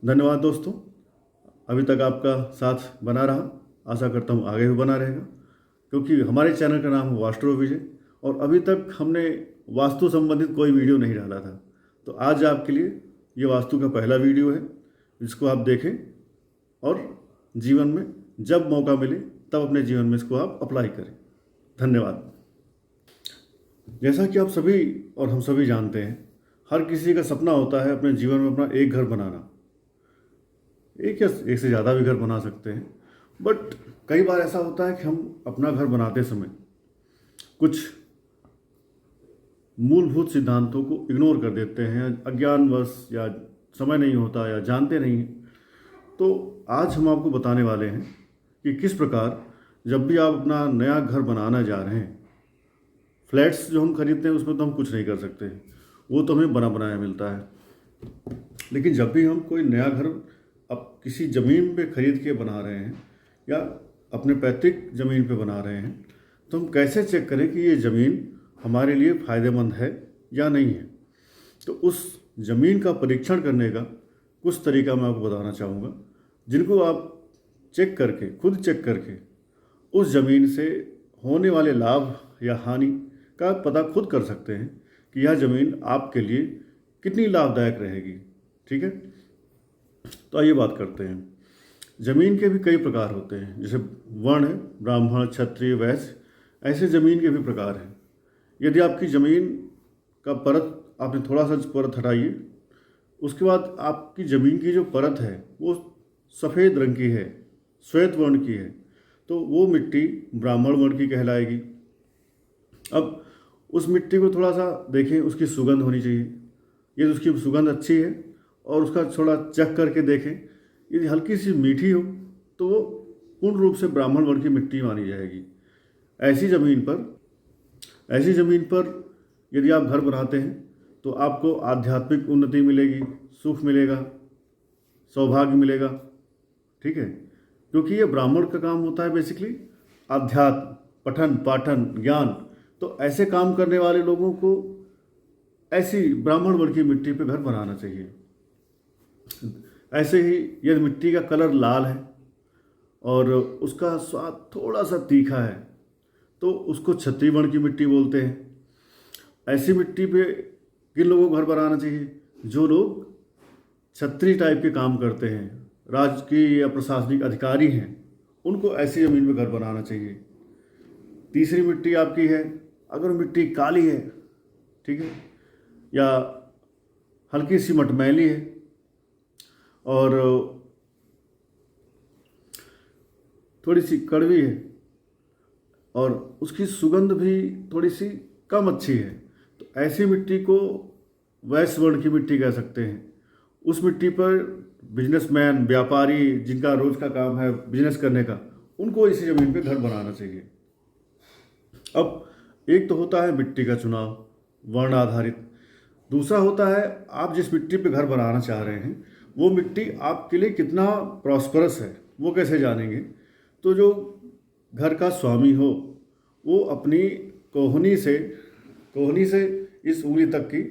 धन्यवाद दोस्तों। अभी तक आपका साथ बना रहा, आशा करता हूँ आगे भी बना रहेगा, क्योंकि हमारे चैनल का नाम है वास्तु विजय और अभी तक हमने वास्तु संबंधित कोई वीडियो नहीं डाला था। तो आज आपके लिए ये वास्तु का पहला वीडियो है, जिसको आप देखें और जीवन में जब मौका मिले तब अपने जीवन में इसको आप अप्लाई करें। धन्यवाद। जैसा कि आप सभी और हम सभी जानते हैं, हर किसी का सपना होता है अपने जीवन में अपना एक घर बनाना। एक या एक से ज़्यादा भी घर बना सकते हैं, बट कई बार ऐसा होता है कि हम अपना घर बनाते समय कुछ मूलभूत सिद्धांतों को इग्नोर कर देते हैं, अज्ञानवश या समय नहीं होता या जानते नहीं हैं। तो आज हम आपको बताने वाले हैं कि किस प्रकार जब भी आप अपना नया घर बनाना जा रहे हैं, फ्लैट्स जो हम खरीदते हैं उसमें तो हम कुछ नहीं कर सकते, वो तो हमें बना बनाया मिलता है। लेकिन जब भी हम कोई नया घर अब किसी ज़मीन पे खरीद के बना रहे हैं या अपने पैतृक ज़मीन पे बना रहे हैं, तो हम कैसे चेक करें कि ये ज़मीन हमारे लिए फ़ायदेमंद है या नहीं है। तो उस ज़मीन का परीक्षण करने का कुछ तरीका मैं आपको बताना चाहूँगा, जिनको आप चेक करके, खुद चेक करके उस ज़मीन से होने वाले लाभ या हानि का पता खुद कर सकते हैं कि यह ज़मीन आपके लिए कितनी लाभदायक रहेगी। ठीक है, तो आइए बात करते हैं। ज़मीन के भी कई प्रकार होते हैं, जैसे वर्ण है, ब्राह्मण, क्षत्रिय, वैश्य, ऐसे ज़मीन के भी प्रकार हैं। यदि आपकी ज़मीन का परत आपने थोड़ा सा परत हटाइए, उसके बाद आपकी ज़मीन की जो परत है वो सफ़ेद रंग की है, श्वेत वर्ण की है, तो वो मिट्टी ब्राह्मण वर्ण की कहलाएगी। अब उस मिट्टी को थोड़ा सा देखें, उसकी सुगंध होनी चाहिए। यदि उसकी सुगंध अच्छी है और उसका थोड़ा चख करके देखें, यदि हल्की सी मीठी हो तो वो पूर्ण रूप से ब्राह्मण वर्ण की मिट्टी मानी जाएगी। ऐसी ज़मीन पर यदि आप घर बनाते हैं तो आपको आध्यात्मिक उन्नति मिलेगी, सुख मिलेगा, सौभाग्य मिलेगा। ठीक है, क्योंकि ये ब्राह्मण का काम होता है बेसिकली अध्यात्म, पठन पाठन, ज्ञान। तो ऐसे काम करने वाले लोगों को ऐसी ब्राह्मण वर्ण की मिट्टी पे घर बनाना चाहिए। ऐसे ही यदि मिट्टी का कलर लाल है और उसका स्वाद थोड़ा सा तीखा है तो उसको क्षत्रिय वर्ण की मिट्टी बोलते हैं। ऐसी मिट्टी पे किन लोगों को घर बनाना चाहिए? जो लोग क्षत्रिय टाइप के काम करते हैं, राजकीय या प्रशासनिक अधिकारी हैं, उनको ऐसी ज़मीन में घर बनाना चाहिए। तीसरी मिट्टी आपकी है, अगर मिट्टी काली है, ठीक है, या हल्की सी मटमैली है और थोड़ी सी कड़वी है और उसकी सुगंध भी थोड़ी सी कम अच्छी है, तो ऐसी मिट्टी को वैश्य वर्ण की मिट्टी कह सकते हैं। उस मिट्टी पर बिजनेसमैन, व्यापारी, जिनका रोज का काम है बिजनेस करने का, उनको इसी ज़मीन पे घर बनाना चाहिए। अब एक तो होता है मिट्टी का चुनाव वर्ण आधारित, दूसरा होता है आप जिस मिट्टी पे घर बनाना चाह रहे हैं वो मिट्टी आपके लिए कितना प्रॉस्परस है, वो कैसे जानेंगे? तो जो घर का स्वामी हो वो अपनी कोहनी से इस उंगली तक की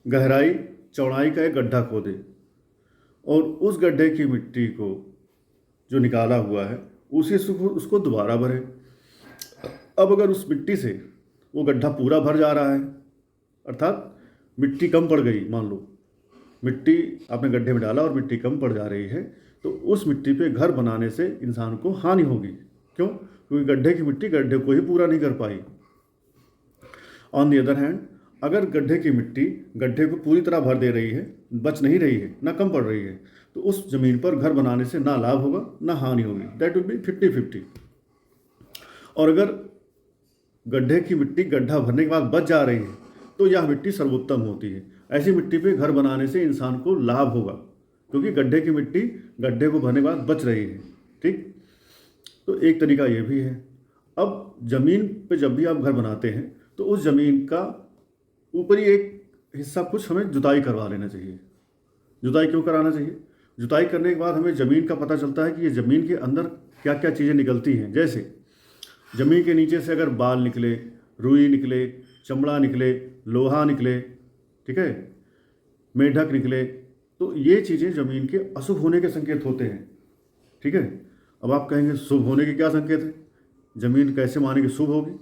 गहराई चौड़ाई का एक गड्ढा खोदे और उस गड्ढे की मिट्टी को जो निकाला हुआ है उसी से उसको दोबारा भरें। अब अगर उस मिट्टी से वो गड्ढा पूरा भर जा रहा है, अर्थात मिट्टी कम पड़ गई, मान लो मिट्टी आपने गड्ढे में डाला और मिट्टी कम पड़ जा रही है, तो उस मिट्टी पे घर बनाने से इंसान को हानि होगी। क्यों? क्योंकि गड्ढे की मिट्टी गड्ढे को ही पूरा नहीं कर पाई। ऑन द अदर हैंड, अगर गड्ढे की मिट्टी गड्ढे को पूरी तरह भर दे रही है, बच नहीं रही है, ना कम पड़ रही है, तो उस ज़मीन पर घर बनाने से ना लाभ होगा ना हानि होगी। That will be 50-50। और अगर गड्ढे की मिट्टी गड्ढा भरने के बाद बच जा रही है तो यह मिट्टी सर्वोत्तम होती है। ऐसी मिट्टी पे घर बनाने से इंसान को लाभ होगा, क्योंकि गड्ढे की मिट्टी गड्ढे को भरने के बाद बच रही है। ठीक, तो एक तरीका ये भी है। अब ज़मीन पे जब भी आप घर बनाते हैं तो उस ज़मीन का ऊपरी एक हिस्सा कुछ हमें जुताई करवा लेना चाहिए। जुताई क्यों कराना चाहिए? जुताई करने के बाद हमें ज़मीन का पता चलता है कि ये ज़मीन के अंदर क्या क्या चीज़ें निकलती हैं। जैसे ज़मीन के नीचे से अगर बाल निकले, रुई निकले, चमड़ा निकले, लोहा निकले, ठीक है, मेढक निकले, तो ये चीज़ें ज़मीन के अशुभ होने के संकेत होते हैं। ठीक है, अब आप कहेंगे शुभ होने के क्या संकेत है, ज़मीन कैसे माने कि शुभ होगी?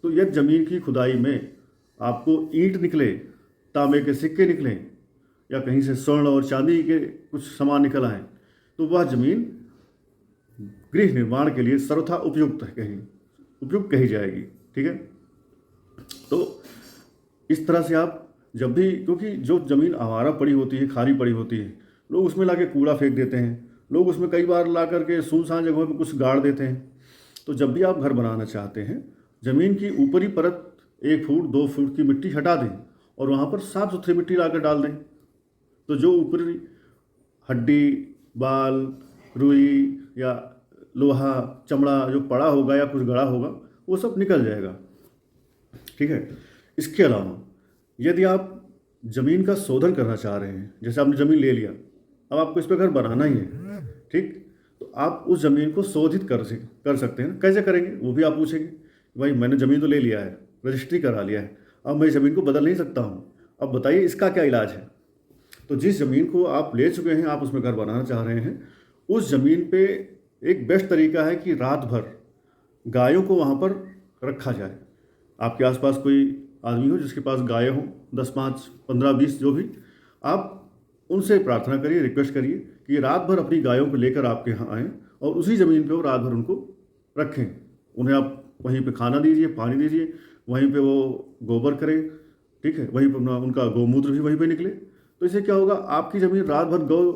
तो यदि ज़मीन की खुदाई में आपको ईंट निकले, तांबे के सिक्के निकलें या कहीं से स्वर्ण और चांदी के कुछ सामान निकल आए, तो वह ज़मीन गृह निर्माण के लिए सर्वथा उपयुक्त कही जाएगी। ठीक है, तो इस तरह से आप जब भी, क्योंकि जो ज़मीन आवारा पड़ी होती है, खाली पड़ी होती है, लोग उसमें लाके कूड़ा फेंक देते हैं, लोग उसमें कई बार ला करके सुनसान जगहों पर कुछ गाड़ देते हैं। तो जब भी आप घर बनाना चाहते हैं, ज़मीन की ऊपरी परत 1 फुट 2 फुट की मिट्टी हटा दें और वहाँ पर साफ सुथरी मिट्टी लाकर डाल दें। तो जो ऊपरी हड्डी, बाल, रुई या लोहा, चमड़ा जो पड़ा होगा या कुछ गड़ा होगा, वो सब निकल जाएगा। ठीक है, इसके अलावा यदि आप ज़मीन का शोधन करना चाह रहे हैं, जैसे आपने ज़मीन ले लिया, अब आपको इस पर घर बनाना ही है, ठीक, तो आप उस ज़मीन को शोधित कर सकते हैं। कैसे करेंगे वो भी आप पूछेंगे। भाई मैंने ज़मीन तो ले लिया है, रजिस्ट्री करा लिया है, अब मैं ज़मीन को बदल नहीं सकता हूँ, अब बताइए इसका क्या इलाज है? तो जिस ज़मीन को आप ले चुके हैं, आप उसमें घर बनाना चाह रहे हैं, उस ज़मीन पे एक बेस्ट तरीका है कि रात भर गायों को वहाँ पर रखा जाए। आपके आसपास कोई आदमी हो जिसके पास गाय हो, 10, 5, 15, 20 जो भी, आप उनसे प्रार्थना करिए, रिक्वेस्ट करिए कि रात भर अपनी गायों को लेकर आपके यहाँ आएँ और उसी ज़मीन पे वो रात भर उनको रखें। उन्हें आप वहीं पे खाना दीजिए, पानी दीजिए, वहीं पे वो गोबर करें, ठीक है, वहीं पर उनका गौमूत्र भी वहीं पे निकले। तो इससे क्या होगा, आपकी ज़मीन रात भर गौ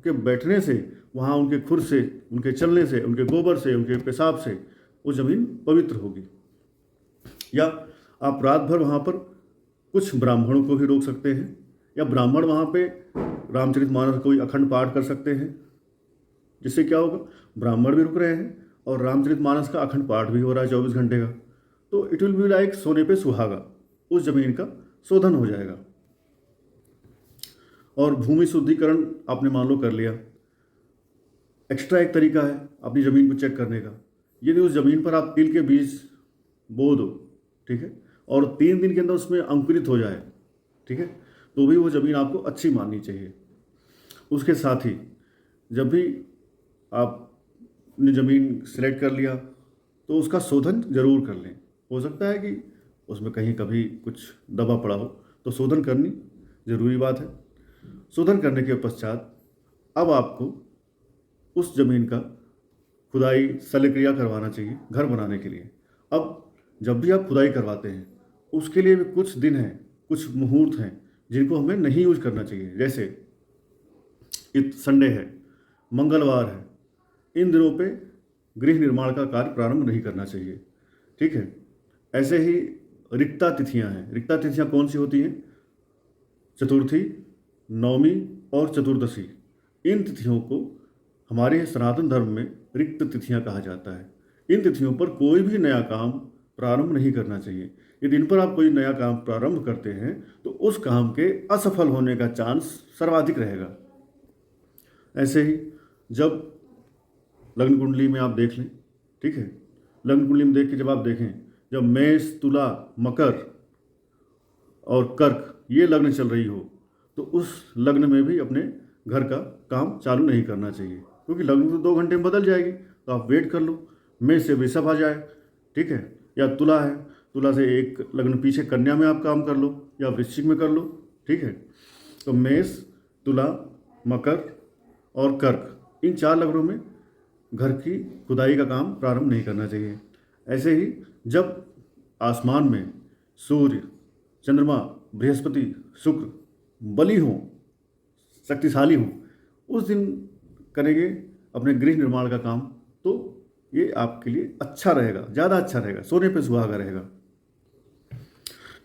के बैठने से, वहाँ उनके खुर से, उनके चलने से, उनके गोबर से, उनके पेशाब से वो ज़मीन पवित्र होगी। या आप रात भर वहाँ पर कुछ ब्राह्मणों को भी रोक सकते हैं, या ब्राह्मण वहाँ पे रामचरितमानस कोई अखंड पाठ कर सकते हैं, जिससे क्या होगा, ब्राह्मण भी रुक रहे हैं और रामचरितमानस का अखंड पाठ भी हो रहा है 24 घंटे का। तो इट विल बी लाइक सोने पे सुहागा, उस ज़मीन का शोधन हो जाएगा। और भूमि शुद्धिकरण आपने मान लो कर लिया। एक्स्ट्रा एक तरीका है अपनी ज़मीन को चेक करने का। यदि उस ज़मीन पर आप तिल के बीज बो दो, ठीक है, और 3 दिन के अंदर उसमें अंकुरित हो जाए, ठीक है, तो भी वो ज़मीन आपको अच्छी माननी चाहिए। उसके साथ ही जब भी आपने ज़मीन सेलेक्ट कर लिया तो उसका शोधन ज़रूर कर लें। हो सकता है कि उसमें कहीं कभी कुछ दबा पड़ा हो, तो शोधन करनी ज़रूरी बात है। शोधन करने के पश्चात अब आपको उस ज़मीन का खुदाई शल्यक्रिया करवाना चाहिए घर बनाने के लिए। अब जब भी आप खुदाई करवाते हैं, उसके लिए भी कुछ दिन हैं, कुछ मुहूर्त हैं जिनको हमें नहीं यूज करना चाहिए। जैसे संडे है, मंगलवार है, इन दिनों पे गृह निर्माण का कार्य प्रारंभ नहीं करना चाहिए। ठीक है, ऐसे ही रिक्ता तिथियां हैं। रिक्ता तिथियां कौन सी होती हैं? चतुर्थी, नवमी और चतुर्दशी। इन तिथियों को हमारे सनातन धर्म में रिक्त तिथियां कहा जाता है। इन तिथियों पर कोई भी नया काम प्रारंभ नहीं करना चाहिए। यदि इन पर आप कोई नया काम प्रारंभ करते हैं तो उस काम के असफल होने का चांस सर्वाधिक रहेगा। ऐसे ही जब लग्न कुंडली में आप देख लें, ठीक है, लग्न कुंडली में देख के जब आप देखें, जब मेष, तुला, मकर और कर्क ये लग्न चल रही हो, तो उस लग्न में भी अपने घर का काम चालू नहीं करना चाहिए, क्योंकि लग्न तो 2 घंटे में बदल जाएगी। तो आप वेट कर लो, मेष से वृषभ आ जाए, ठीक है, या तुला है, तुला से एक लग्न पीछे कन्या में आप काम कर लो या वृश्चिक में कर लो, ठीक है। तो मेष, तुला, मकर और कर्क, इन 4 लग्नों में घर की खुदाई का काम प्रारंभ नहीं करना चाहिए। ऐसे ही जब आसमान में सूर्य, चंद्रमा, बृहस्पति, शुक्र बली हों, शक्तिशाली हों, उस दिन करेंगे अपने गृह निर्माण का काम, तो ये आपके लिए अच्छा रहेगा, ज़्यादा अच्छा रहेगा, सोने पे सुहागा रहेगा।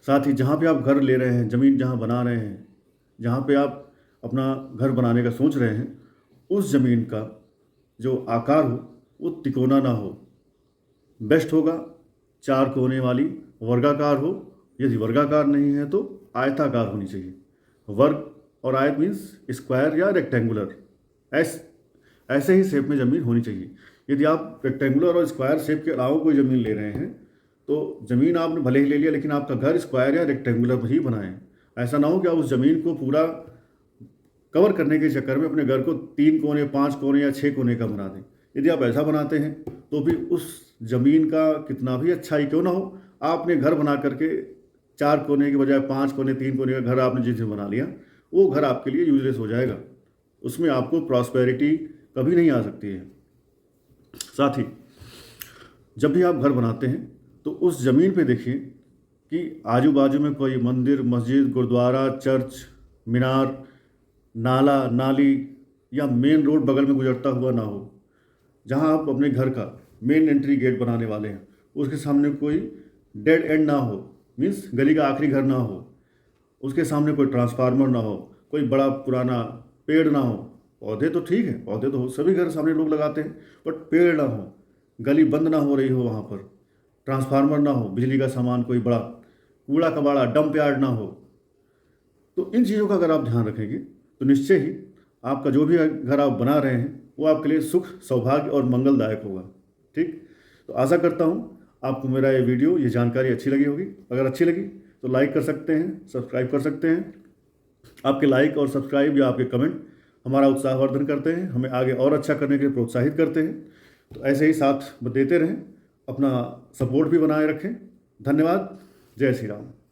साथ ही जहाँ पे आप घर ले रहे हैं, ज़मीन जहाँ बना रहे हैं, जहाँ पे आप अपना घर बनाने का सोच रहे हैं, उस ज़मीन का जो आकार हो वो तिकोना ना हो। बेस्ट होगा 4 कोने वाली वर्गाकार हो। यदि वर्गाकार नहीं है तो आयताकार होनी चाहिए। वर्ग और आयत मीन्स स्क्वायर या रेक्टेंगुलर, ऐसे ही शेप में ज़मीन होनी चाहिए। यदि आप रेक्टेंगुलर और स्क्वायर शेप के अलावा कोई ज़मीन ले रहे हैं तो ज़मीन आपने भले ही ले लिया, लेकिन आपका घर स्क्वायर या रेक्टेंगुलर ही बनाएं। ऐसा ना हो कि आप उस ज़मीन को पूरा कवर करने के चक्कर में अपने घर को 3 कोने, 5 कोने या 6 कोने का बना दें। यदि आप ऐसा बनाते हैं तो भी उस ज़मीन का कितना भी अच्छा ही क्यों ना हो, आपने घर बना करके 4 कोने के बजाय 5 कोने, 3 कोने का घर आपने जिसमें बना लिया, वो घर आपके लिए यूजलेस हो जाएगा। उसमें आपको प्रॉस्पेरिटी कभी नहीं आ सकती है। साथ ही जब भी आप घर बनाते हैं तो उस ज़मीन पे देखिए कि आजू बाजू में कोई मंदिर, मस्जिद, गुरुद्वारा, चर्च, मीनार, नाला, नाली या मेन रोड बगल में गुजरता हुआ ना हो। जहां आप अपने घर का मेन एंट्री गेट बनाने वाले हैं उसके सामने कोई डेड एंड ना हो, मीन्स गली का आखिरी घर ना हो, उसके सामने कोई ट्रांसफार्मर ना हो, कोई बड़ा पुराना पेड़ ना हो। पौधे तो ठीक है, पौधे तो सभी घर सामने लोग लगाते हैं, बट पेड़ ना हो, गली बंद ना हो रही हो, वहाँ पर ट्रांसफार्मर ना हो, बिजली का सामान कोई बड़ा कूड़ा कबाड़ा डंप यार्ड ना हो। तो इन चीज़ों का अगर आप ध्यान रखेंगे तो निश्चय ही आपका जो भी घर आप बना रहे हैं वो आपके लिए सुख, सौभाग्य और मंगलदायक होगा। ठीक, तो आशा करता हूँ आपको मेरा ये वीडियो, ये जानकारी अच्छी लगी होगी। अगर अच्छी लगी तो लाइक कर सकते हैं, सब्सक्राइब कर सकते हैं। आपके लाइक और सब्सक्राइब या आपके कमेंट हमारा उत्साहवर्धन करते हैं, हमें आगे और अच्छा करने के लिए प्रोत्साहित करते हैं। तो ऐसे ही साथ देते रहें, अपना सपोर्ट भी बनाए रखें। धन्यवाद। जय श्री राम।